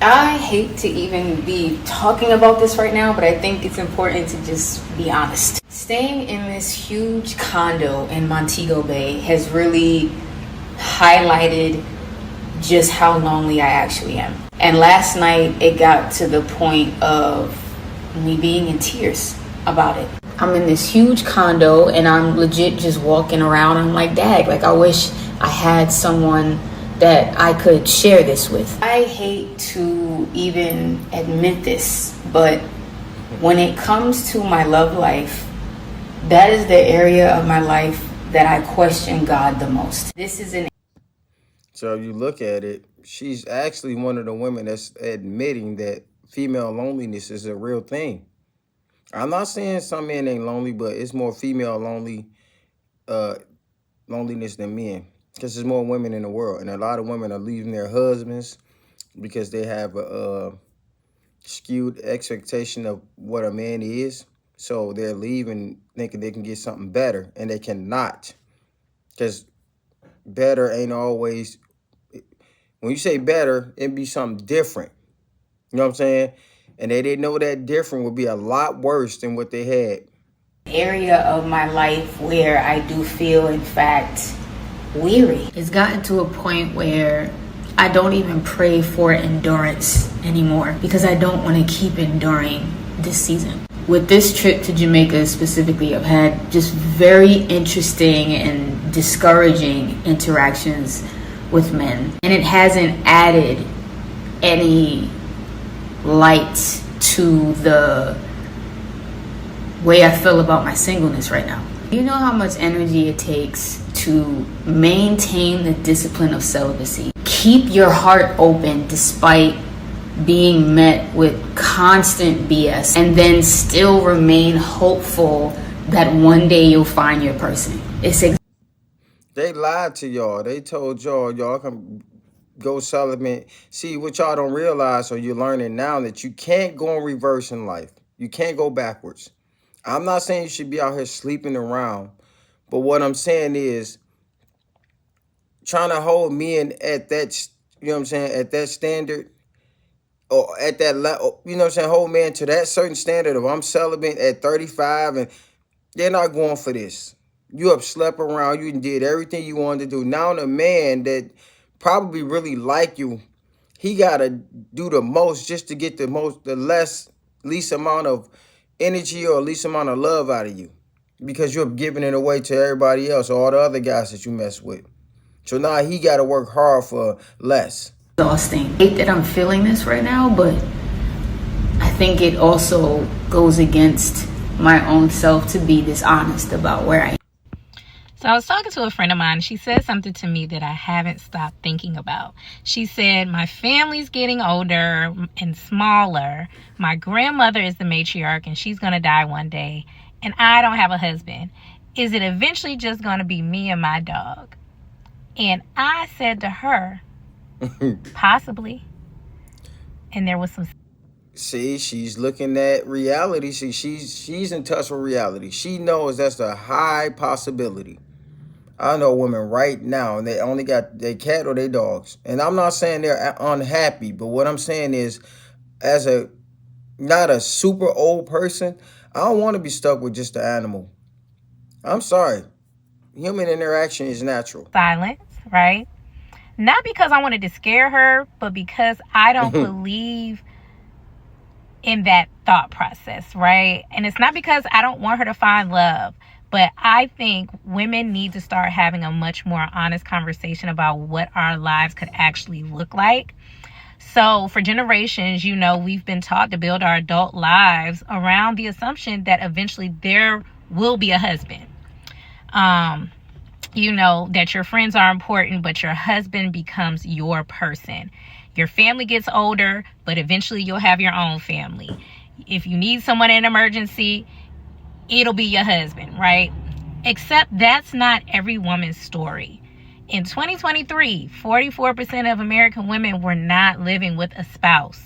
I hate to even be talking about this right now, but I think it's important to just be honest. Staying in this huge condo in Montego Bay has really highlighted just how lonely I actually am. And last night, it got to the point of me being in tears about it. I'm in this huge condo and I'm legit just walking around. I'm like, dag, like I wish I had someone that I could share this with. I hate to even admit this, but when it comes to my love life, that is the area of my life that I question God the most. This is an So if you look at it, she's actually one of the women that's admitting that female loneliness is a real thing. I'm not saying some men ain't lonely, but it's more female uh, loneliness than men, because there's more women in the world, and a lot of women are leaving their husbands because they have a skewed expectation of what a man is. So they're leaving thinking they can get something better, and they cannot, because better ain't always. When you say better, it'd be something different. You know what I'm saying? And they didn't know that different would be a lot worse than what they had. area of my life where I do feel, in fact, weary. It's gotten to a point where I don't even pray for endurance anymore because I don't want to keep enduring this season. With this trip to Jamaica specifically, I've had just very interesting and discouraging interactions with men, and it hasn't added any light to the way I feel about my singleness right now. You know how much energy it takes to maintain the discipline of celibacy. Keep your heart open despite being met with constant BS, and then still remain hopeful that one day you'll find your person. They lied to y'all. They told y'all can go celibate. See, what y'all don't realize, or you're learning now, that you can't go in reverse in life. You can't go backwards. I'm not saying you should be out here sleeping around, but what I'm saying is trying to hold men at that, you know what I'm saying, at that standard, or at that level, you know what I'm saying, hold men to that certain standard of I'm celibate at 35, and they're not going for this. You have slept around, you did everything you wanted to do. Now the man that probably really like you, he gotta do the most just to get the least amount of energy or least amount of love out of you, because you're giving it away to everybody else, or all the other guys that you mess with. So now he gotta work hard for less. Exhausting. I hate that I'm feeling this right now, but I think it also goes against my own self to be dishonest about where I am. So I was talking to a friend of mine. She said something to me that I haven't stopped thinking about. She said, my family's getting older and smaller. My grandmother is the matriarch and she's going to die one day. And I don't have a husband. Is it eventually just going to be me and my dog? And I said to her, possibly. And there was some... See, she's looking at reality. See, she's in touch with reality. She knows that's a high possibility. I know women right now, and they only got their cat or their dogs. And I'm not saying they're unhappy, but what I'm saying is, as a not a super old person, I don't want to be stuck with just the animal. I'm sorry. Human interaction is natural. Silence, right? Not because I wanted to scare her, but because I don't believe in that thought process, right? And it's not because I don't want her to find love, but I think women need to start having a much more honest conversation about what our lives could actually look like. So for generations, you know, we've been taught to build our adult lives around the assumption that eventually there will be a husband. You know, that your friends are important, but your husband becomes your person. Your family gets older, but eventually you'll have your own family. If you need someone in an emergency, it'll be your husband, right? Except that's not every woman's story. In 2023, 44% of American women were not living with a spouse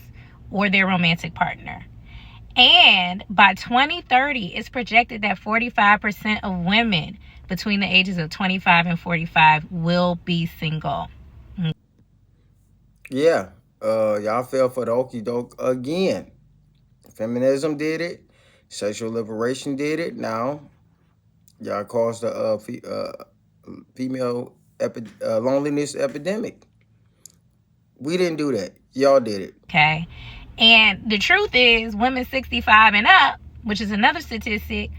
or their romantic partner. And by 2030, it's projected that 45% of women between the ages of 25 and 45 will be single. Yeah, Y'all fell for the okie doke again. Feminism did it. Sexual liberation did it. Now y'all caused the female loneliness epidemic. We didn't do that. Y'all did it. Okay. And the truth is, women 65 and up, which is another statistic,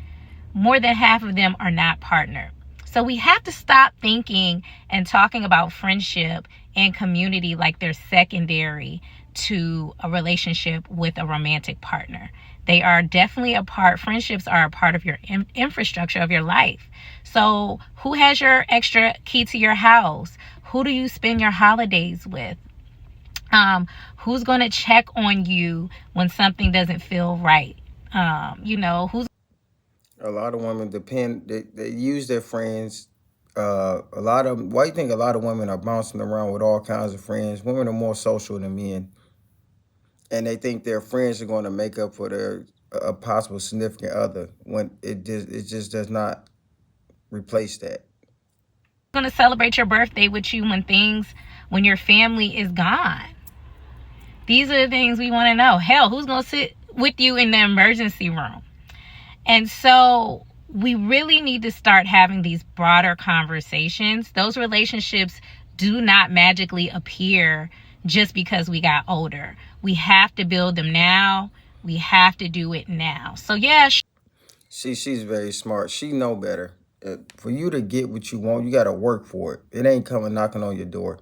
more than half of them are not partnered. So we have to stop thinking and talking about friendship and community like they're secondary to a relationship with a romantic partner. They are definitely a part. Friendships are a part of your infrastructure of your life. So who has your extra key to your house? Who do you spend your holidays with? Who's going to check on you when something doesn't feel right? Who's A lot of women depend. They use their friends. A lot of why you think a lot of women are bouncing around with all kinds of friends? Women are more social than men, and they think their friends are going to make up for their a possible significant other when it just does not replace that. going to celebrate your birthday with you when your family is gone? These are the things we want to know. Hell, who's going to sit with you in the emergency room? And so we really need to start having these broader conversations. Those relationships do not magically appear just because we got older. We have to build them now. We have to do it now. So yeah. She's very smart. She know better. For you to get what you want, you got to work for it. It ain't coming knocking on your door.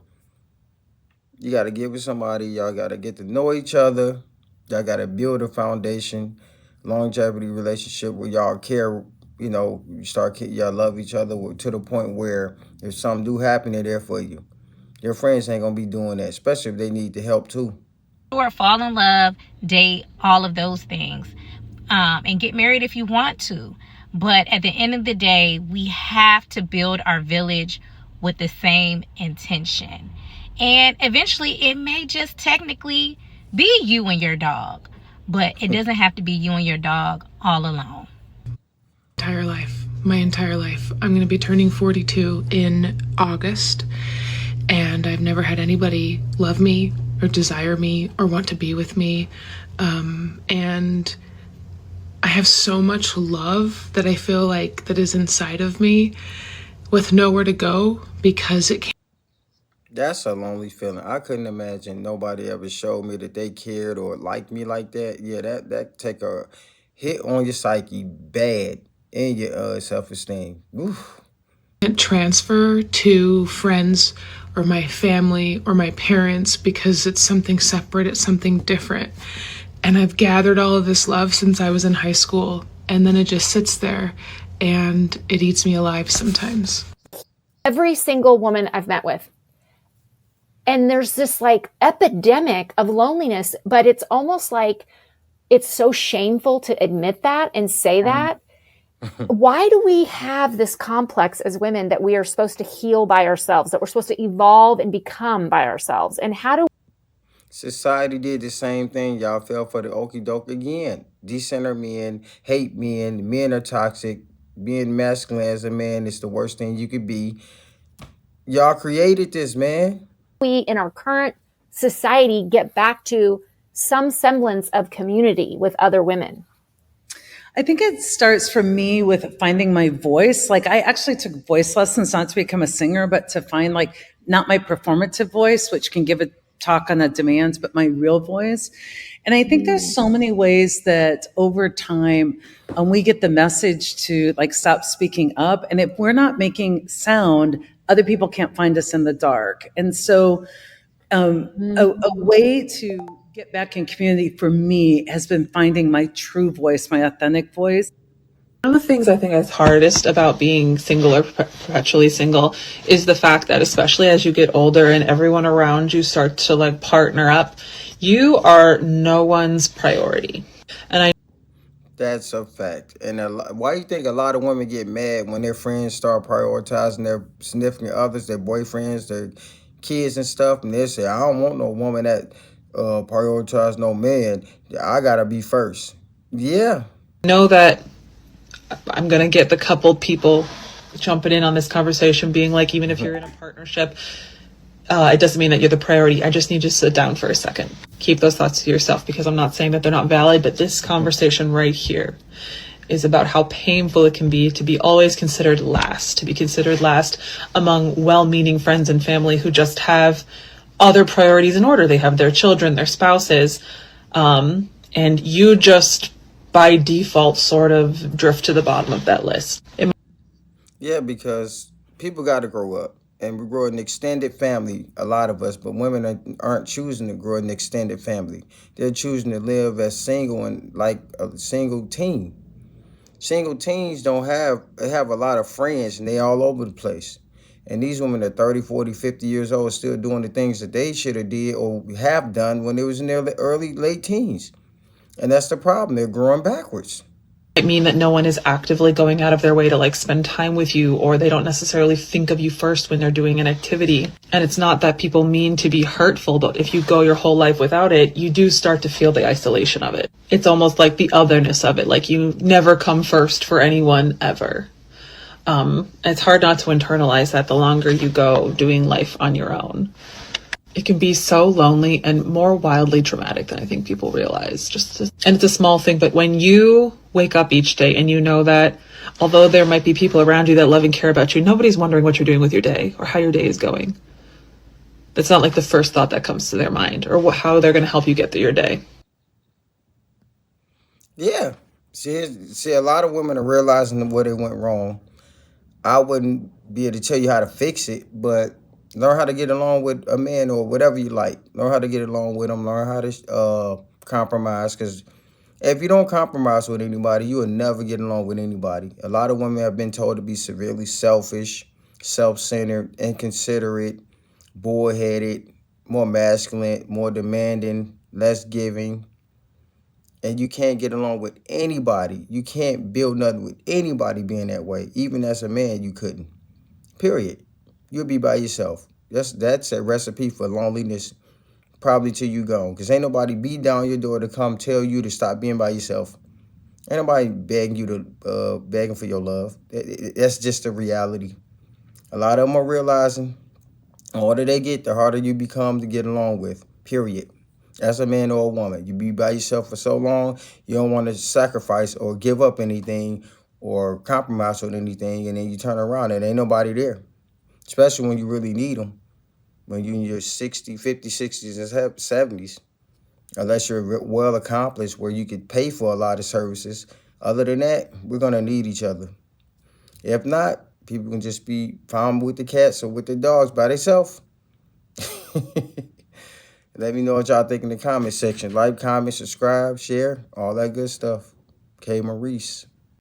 You got to get with somebody. Y'all got to get to know each other. Y'all got to build a foundation, longevity relationship where y'all care. Y'all love each other to the point where if something do happen, they're there for you. Your friends ain't gonna be doing that, especially if they need the help too. Or fall in love, date, all of those things, and get married if you want to. But at the end of the day, we have to build our village with the same intention. And eventually it may just technically be you and your dog, but it doesn't have to be you and your dog all alone. My entire life. I'm going to be turning 42 in August, and I've never had anybody love me or desire me or want to be with me. And I have so much love that I feel like that is inside of me with nowhere to go because it can't. That's a lonely feeling. I couldn't imagine nobody ever showed me that they cared or liked me like that. Yeah, that take a hit on your psyche bad and your self-esteem. Oof. Can't transfer to friends or my family or my parents because it's something separate, it's something different. And I've gathered all of this love since I was in high school, and then it just sits there and it eats me alive sometimes. Every single woman I've met with, and there's this like epidemic of loneliness, but it's almost like it's so shameful to admit that and say that. Why do we have this complex as women that we are supposed to heal by ourselves, that we're supposed to evolve and become by ourselves? And how do Society did the same thing. Y'all fell for the okie doke again. Decenter men, hate men, men are toxic. Being masculine as a man is the worst thing you could be. Y'all created this, man. we in our current society get back to some semblance of community with other women? I think it starts for me with finding my voice. Like I actually took voice lessons, not to become a singer, but to find like not my performative voice, which can give a talk on a demand, but my real voice. And I think there's so many ways that over time we get the message to like stop speaking up. And if we're not making sound, other people can't find us in the dark. And so a way to get back in community for me has been finding my true voice, my authentic voice. One of the things I think is hardest about being single or perpetually single is the fact that especially as you get older and everyone around you starts to like partner up, you are no one's priority. And That's a fact. And why you think a lot of women get mad when their friends start prioritizing their significant others, their boyfriends, their kids and stuff, and they say, I don't want no woman that prioritize no man. I gotta be first. Yeah. know that I'm going to get the couple people jumping in on this conversation being like, even if you're in a partnership, It doesn't mean that you're the priority. I just need you to sit down for a second. Keep those thoughts to yourself, because I'm not saying that they're not valid, but this conversation right here is about how painful it can be to be always considered last, to be considered last among well-meaning friends and family who just have other priorities in order. They have their children, their spouses, and you just by default sort of drift to the bottom of that list. Yeah, because people got to grow up. And we grow an extended family, a lot of us, but women aren't choosing to grow an extended family. They're choosing to live as single and like a single teen. Single teens they have a lot of friends and they all over the place. And these women are 30, 40, 50 years old, still doing the things that they should have did or have done when they was in their late teens. And that's the problem. They're growing backwards. Might mean that no one is actively going out of their way to like spend time with you, or they don't necessarily think of you first when they're doing an activity. And it's not that people mean to be hurtful, but if you go your whole life without it, you do start to feel the isolation of it. It's almost like the otherness of it, like you never come first for anyone ever. It's hard not to internalize that the longer you go doing life on your own. It can be so lonely and more wildly traumatic than I think people realize. And it's a small thing, but when you wake up each day and you know that although there might be people around you that love and care about you, nobody's wondering what you're doing with your day or how your day is going. That's not like the first thought that comes to their mind, or how they're going to help you get through your day. Yeah. See, a lot of women are realizing where they went wrong. I wouldn't be able to tell you how to fix it, but learn how to get along with a man or whatever you like. Learn how to get along with them. Learn how to compromise. Because if you don't compromise with anybody, you will never get along with anybody. A lot of women have been told to be severely selfish, self-centered, inconsiderate, bullheaded, more masculine, more demanding, less giving. And you can't get along with anybody. You can't build nothing with anybody being that way. Even as a man, you couldn't. Period. You'll be by yourself. That's a recipe for loneliness, probably till you gone. Because ain't nobody beat down your door to come tell you to stop being by yourself. Ain't nobody begging you to begging for your love. That's just the reality. A lot of them are realizing the harder they get, the harder you become to get along with. Period. As a man or a woman, you be by yourself for so long, you don't want to sacrifice or give up anything or compromise with anything, and then you turn around and ain't nobody there. Especially when you really need them, when you're in your 60, 50, 60s, and 70s. Unless you're well accomplished where you could pay for a lot of services. Other than that, we're going to need each other. If not, people can just be found with the cats or with the dogs by themselves. Let me know what y'all think in the comment section. Like, comment, subscribe, share, all that good stuff. K-Maurice.